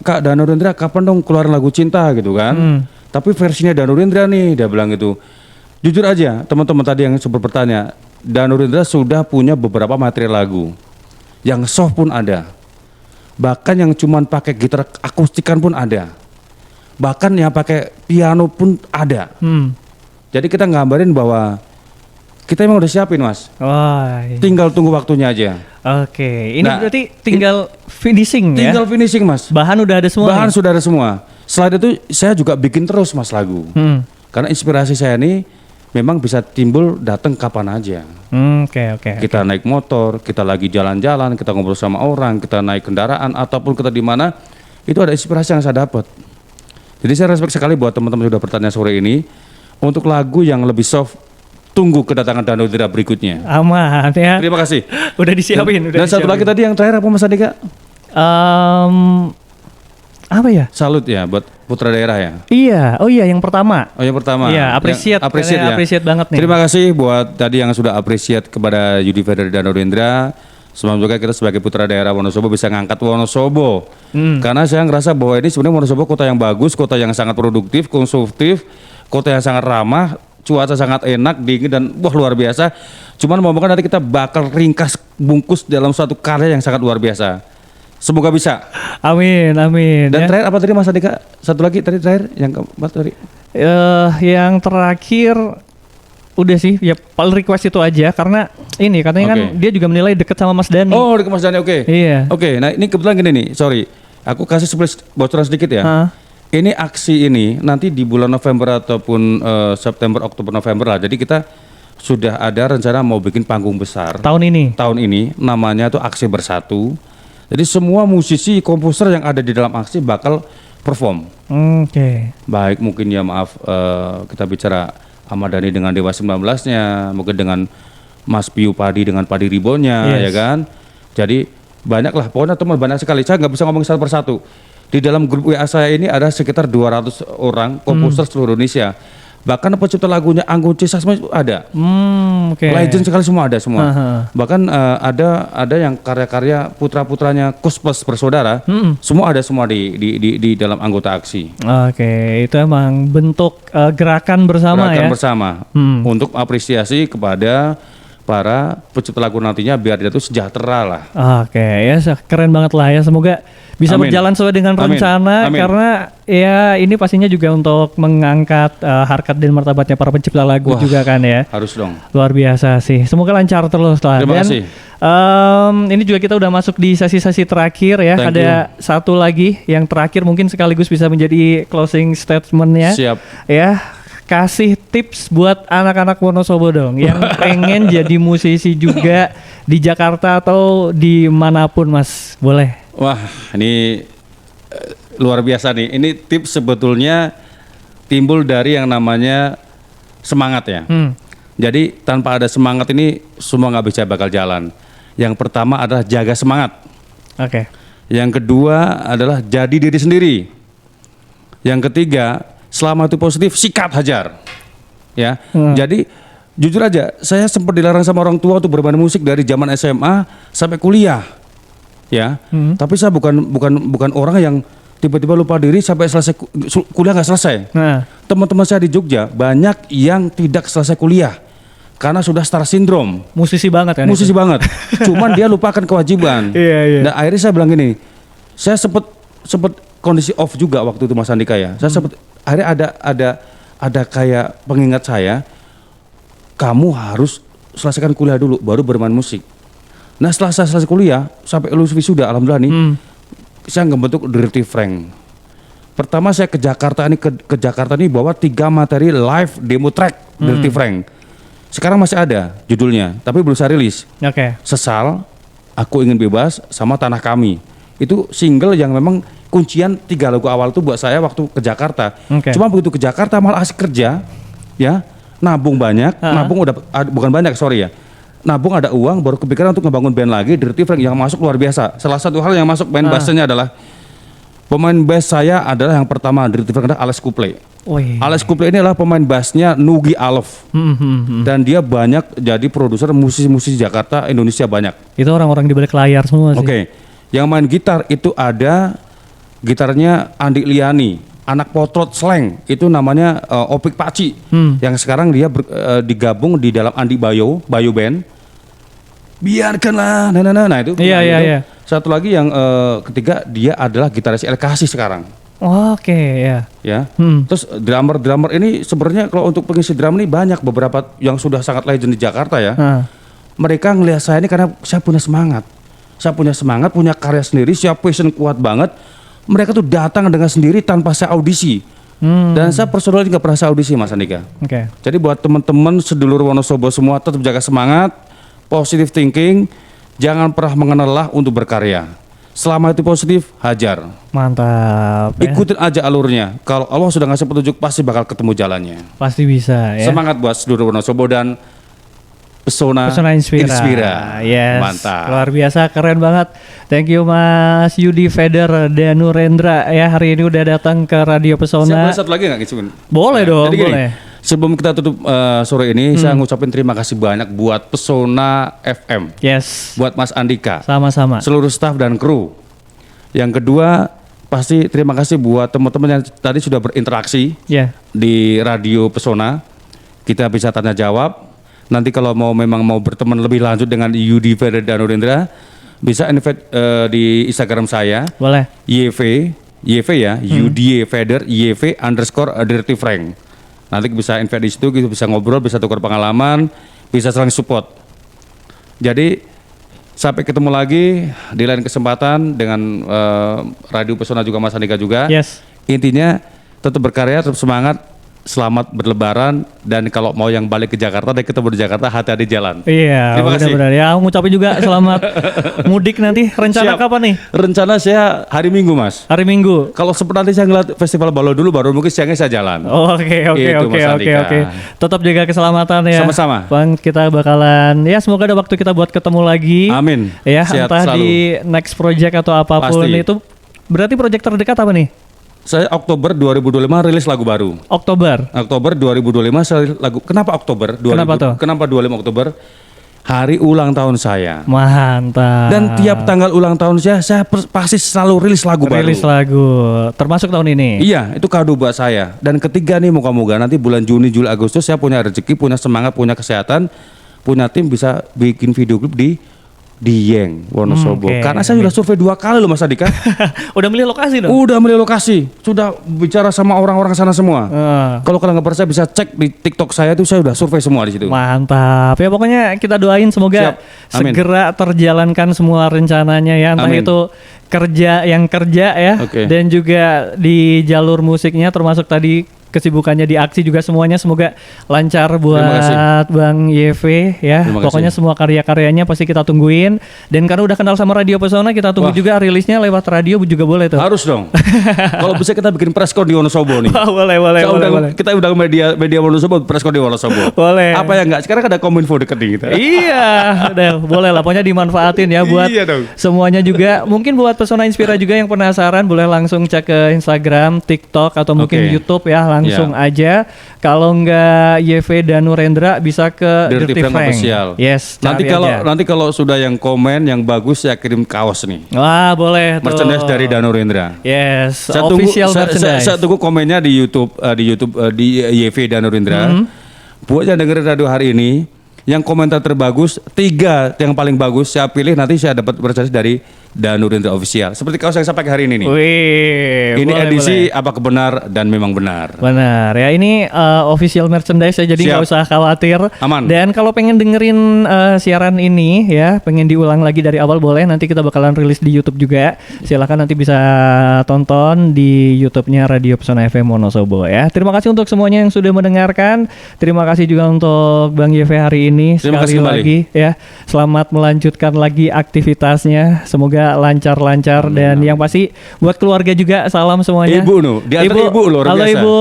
Kak Danurendra kapan dong keluar lagu cinta gitu kan. Tapi versinya Danurendra nih, dia bilang gitu. Jujur aja teman-teman tadi yang sempat bertanya, Danurendra sudah punya beberapa materi lagu. Yang soft pun ada. Bahkan yang cuman pakai gitar akustikan pun ada. Bahkan yang pakai piano pun ada. Jadi kita gambarin bahwa kita emang udah siapin mas. Tinggal tunggu waktunya aja. Ini berarti tinggal finishing ya? Tinggal finishing mas. Bahan udah ada semua? Bahan sudah ada semua. Selain itu saya juga bikin terus mas lagu. Karena inspirasi saya ini memang bisa timbul datang kapan aja. Kita naik motor, kita lagi jalan-jalan, kita ngobrol sama orang, kita naik kendaraan ataupun kita di mana, itu ada inspirasi yang saya dapat. Jadi saya respect sekali buat teman-teman yang sudah bertanya sore ini. Untuk lagu yang lebih soft, tunggu kedatangan Danurendra berikutnya. Aman ya. Terima kasih. Udah disiapin. Dan satu lagi tadi yang terakhir apa Mas Andika? Apa ya? Salut ya buat putra daerah ya. Iya, yang pertama. Yang pertama. Iya, appreciate ya. Appreciate banget nih. Terima kasih buat tadi yang sudah appreciate kepada Yudi Danurendra. Semoga kita sebagai putra daerah Wonosobo bisa ngangkat Wonosobo. Karena saya ngerasa bahwa ini sebenarnya Wonosobo kota yang bagus, kota yang sangat produktif, konsumtif, kota yang sangat ramah, cuaca sangat enak, dingin dan wah luar biasa. Cuman moga nanti kita bakal ringkas bungkus dalam suatu karya yang sangat luar biasa. Semoga bisa. Amin. Dan terakhir apa tadi Mas Andika? Satu lagi tadi terakhir yang keempat tadi. Yang terakhir udah sih ya paling request itu aja karena ini katanya kan dia juga menilai deket sama Mas Dhani. Oh deket Mas Dhani oke. Iya. Oke, nah ini kebetulan gini nih, sorry. Aku kasih bocoran sedikit ya. Ini aksi ini nanti di bulan November ataupun September, Oktober, November lah. Jadi kita sudah ada rencana mau bikin panggung besar. Tahun ini Namanya tuh Aksi Bersatu. Jadi semua musisi, komposer yang ada di dalam aksi bakal perform. Baik mungkin ya maaf kita bicara Ahmad Dhani dengan Dewa 19-nya, mungkin dengan Mas Piu Padi dengan Padi Ribonnya, ya kan. Jadi banyak lah, pokoknya teman banyak sekali. Saya nggak bisa ngomong satu persatu. Di dalam grup WA saya ini ada sekitar 200 orang komposer seluruh Indonesia. Bahkan pencipta lagunya Anggun C. Sasma itu ada. Oke. Legend sekali semua ada semua. Aha. Bahkan ada yang karya-karya putra-putranya Kuspas bersaudara, semua ada semua di dalam anggota aksi. Oke, itu emang bentuk gerakan bersama Gerakan ya. bersama untuk apresiasi kepada para pencipta lagu nantinya biar dia tuh sejahtera lah. Oke, ya keren banget lah ya. Semoga bisa Amin. berjalan sesuai dengan Amin. rencana Amin. karena ya ini pastinya juga untuk mengangkat harkat dan martabatnya para pencipta lagu Wah. juga kan ya. Harus dong. Luar biasa sih. Semoga lancar terus lah. Terima Dan, kasih. ini juga kita udah masuk di sesi-sesi terakhir ya. Thank Ada satu lagi yang terakhir mungkin sekaligus bisa menjadi closing statement-nya. Siap. Ya, kasih tips buat anak-anak Wonosobo dong yang pengen jadi musisi juga di Jakarta atau di manapun Mas. Boleh. Wah, ini luar biasa nih. Ini tips sebetulnya timbul dari yang namanya semangat ya. Jadi tanpa ada semangat ini semua nggak bisa bakal jalan. Yang pertama adalah jaga semangat. Oke. Yang kedua adalah jadi diri sendiri. Yang ketiga, selama itu positif, sikat hajar. Ya. Jadi jujur aja, saya sempat dilarang sama orang tua untuk bermain musik dari zaman SMA sampai kuliah. Ya. Tapi saya bukan orang yang tiba-tiba lupa diri sampai selesai kuliah nggak selesai. Nah, Teman-teman saya di Jogja banyak yang tidak selesai kuliah karena sudah star syndrome. musisi banget kan? Musisi itu? banget. Cuman dia lupakan kewajiban. Iya, iya. Nah, akhirnya saya bilang gini, saya sempat kondisi off juga waktu itu Mas Andika ya. Saya sempat akhirnya ada kayak pengingat saya, kamu harus selesaikan kuliah dulu baru bermain musik. Nah, setelah saya selesai kuliah sampai lulus wisuda alhamdulillah nih, saya ngebentuk Dirty Frank. Pertama saya ke Jakarta ini bawa 3 materi live demo track Dirty Frank. Sekarang masih ada judulnya, tapi belum saya rilis. Oke. Sesal, Aku Ingin Bebas, sama Tanah Kami. Itu single yang memang kuncian 3 lagu awal itu buat saya waktu ke Jakarta. Oke. Cuma begitu ke Jakarta malah asik kerja, ya, nabung banyak, bukan banyak sorry ya. Nabung ada uang, baru kepikiran untuk ngebangun band lagi. Dirty Frank yang masuk luar biasa. Salah satu hal yang masuk band bassnya adalah pemain bass saya adalah yang pertama Dirty Frank adalah Alex Kuple. Wih. Alex Kuple ini adalah pemain bassnya Nugi Alov. Dan dia banyak jadi produser musisi-musisi Jakarta, Indonesia banyak. Itu orang-orang di balik layar semua sih. Oke. Yang main gitar itu ada gitarnya Andi Liani, anak potrot slang, itu namanya Opik Paci. Yang sekarang dia digabung di dalam Andi Bayo Band. Biarkanlah, nah itu. Iya, nah, iya, itu. iya. Satu lagi yang ketiga dia adalah gitaris El Kasih sekarang. Oke, ya. Ya, terus drummer ini sebenarnya kalau untuk pengisi drum ini banyak beberapa yang sudah sangat legend di Jakarta ya. Mereka ngelihat saya ini karena saya punya semangat, punya karya sendiri, saya passion kuat banget. Mereka tuh datang dengan sendiri tanpa saya audisi. Dan saya personally nggak pernah saya audisi Mas Andika. Oke. Jadi buat teman-teman sedulur Wonosobo semua tetap jaga semangat, positive thinking, jangan pernah mengenal lelah untuk berkarya. Selama itu positif, hajar. Mantap. Ya. Ikutin aja alurnya. Kalau Allah sudah ngasih petunjuk pasti bakal ketemu jalannya. Pasti bisa ya. Semangat buat seluruh Wonosobo dan Pesona Inspira. Yes. Mantap. Luar biasa, keren banget. Thank you Mas Yudi Feder Danurendra ya, hari ini udah datang ke Radio Saya Pesona. boleh satu lagi nggak Kicun? Boleh dong, Jadi gini, boleh. sebelum kita tutup sore ini, saya ngucapin terima kasih banyak buat Pesona FM, Yes. buat Mas Andika, Sama-sama. seluruh staf dan kru. Yang kedua, pasti terima kasih buat teman-teman yang tadi sudah berinteraksi Ya. di Radio Pesona. Kita bisa tanya jawab. Nanti kalau memang mau berteman lebih lanjut dengan Yudi Feder Danurendra, bisa invite di Instagram saya. Boleh. YV ya, Yudi Feder _Dirty Frank. Nanti bisa invite di situ, kita bisa ngobrol, bisa tukar pengalaman, bisa saling support. Jadi sampai ketemu lagi di lain kesempatan dengan Radio Pesona juga Mas Andika juga. Yes. Intinya tetap berkarya, tetap semangat, selamat berlebaran, dan kalau mau yang balik ke Jakarta dan ketemu di Jakarta, hati-hati jalan. Iya, Terima kasih. benar-benar. Ya, aku ngucapin juga selamat mudik nanti. Rencana Siap. kapan nih? Rencana saya hari Minggu Mas. Hari Minggu. Kalau seperti nanti saya ngeliat festival Balo dulu, baru mungkin siangnya saya jalan. Oke. Itu, Mas Andika. Tetap jaga keselamatan ya. Sama-sama. Bang, kita bakalan ya semoga ada waktu kita buat ketemu lagi. Amin. Ya, Sehat entah selalu. di next project atau apapun Pasti. itu Berarti project terdekat apa nih? Saya Oktober 2025 rilis lagu baru. Oktober. Oktober 2025 saya rilis lagu. Kenapa Oktober? Kenapa tuh? Kenapa 25 Oktober? Hari ulang tahun saya. Mantap. Dan tiap tanggal ulang tahun saya pasti selalu rilis lagu baru. Rilis lagu. Termasuk tahun ini. Iya, itu kado buat saya. Dan ketiga nih, moga-moga nanti bulan Juni, Juli, Agustus saya punya rezeki, punya semangat, punya kesehatan, punya tim bisa bikin video klip di Dieng, Wonosobo. Oke. Karena saya sudah survei 2 kali loh Mas Andika. Udah milih lokasi dong? Udah milih lokasi, sudah bicara sama orang-orang sana semua. Kalau kalian nggak percaya bisa cek di TikTok saya itu, saya udah survei semua di situ. Mantap. Ya pokoknya kita doain semoga Siap. Amin. segera terjalankan semua rencananya ya. Entah Amin. itu kerja ya. Oke. Dan juga di jalur musiknya termasuk tadi kesibukannya di aksi juga semuanya semoga lancar Terima kasih. buat Bang YV ya. Terima Pokoknya kasih. semua karya-karyanya pasti kita tungguin. Dan karena udah kenal sama Radio Pesona kita tunggu Wah. juga rilisnya lewat radio juga boleh tuh. Harus dong. Kalau bisa kita bikin preskon di Wonosobo nih. Wah, boleh. Kita undang media Wonosobo, preskon di Wonosobo. Boleh. Apa ya enggak? Sekarang ada kominfo deket nih kita. Iya, udah boleh lah. Pokoknya dimanfaatin ya buat Iya dong. semuanya juga. Mungkin buat Pesona Inspira juga yang penasaran boleh langsung cek ke Instagram, TikTok atau mungkin Oke. YouTube ya langsung Ya. aja. Kalau nggak YV dan Nurendra bisa ke Dirty Frank Official. Yes. Nanti cari kalau aja. nanti kalau sudah yang komen yang bagus saya kirim kaos nih. Wah boleh tuh. Merchandise dari Danurendra. Yes. Saya tunggu, Official merchandise. saya tunggu komennya di YouTube di YV Danurendra. Buat yang dengerin radio hari ini, yang komentar terbagus 3 yang paling bagus saya pilih, nanti saya dapat merchandise dari Danurendra Official. Seperti kaos yang saya pakai hari ini nih. Wih, Ini boleh, edisi boleh. apakah benar dan memang benar. Benar ya, ini official merchandise ya, jadi nggak Siap. usah khawatir. Aman. Dan kalau pengen dengerin siaran ini ya, pengen diulang lagi dari awal boleh. Nanti kita bakalan rilis di YouTube juga. Silahkan nanti bisa tonton di YouTube-nya Radio Pesona FM Wonosobo ya. Terima kasih untuk semuanya yang sudah mendengarkan. Terima kasih juga untuk Bang YV hari ini. Terima Sekali kasih kembali. lagi ya. Selamat melanjutkan lagi aktivitasnya. Semoga lancar-lancar dan yang pasti buat keluarga juga salam semuanya. Ibu nu, di antara ibu luar Halo biasa. Ibu.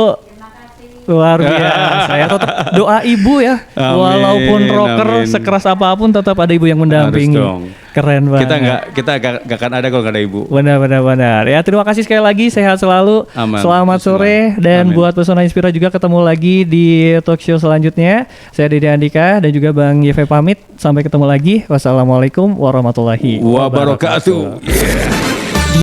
Luar biasa ya, tetap doa ibu ya. Amin, Walaupun rocker amin. sekeras apapun tetap ada ibu yang mendampingi. Harus dong. Keren banget. Kita nggak akan ada kalau nggak ada ibu. Benar. Ya terima kasih sekali lagi, sehat selalu. Aman. Selamat sore dan Amin. buat Pesona Inspira juga ketemu lagi di talk show selanjutnya. Saya Dede Andika dan juga Bang YV pamit. Sampai ketemu lagi. Wassalamualaikum warahmatullahi Wabarakatuh. Yeah.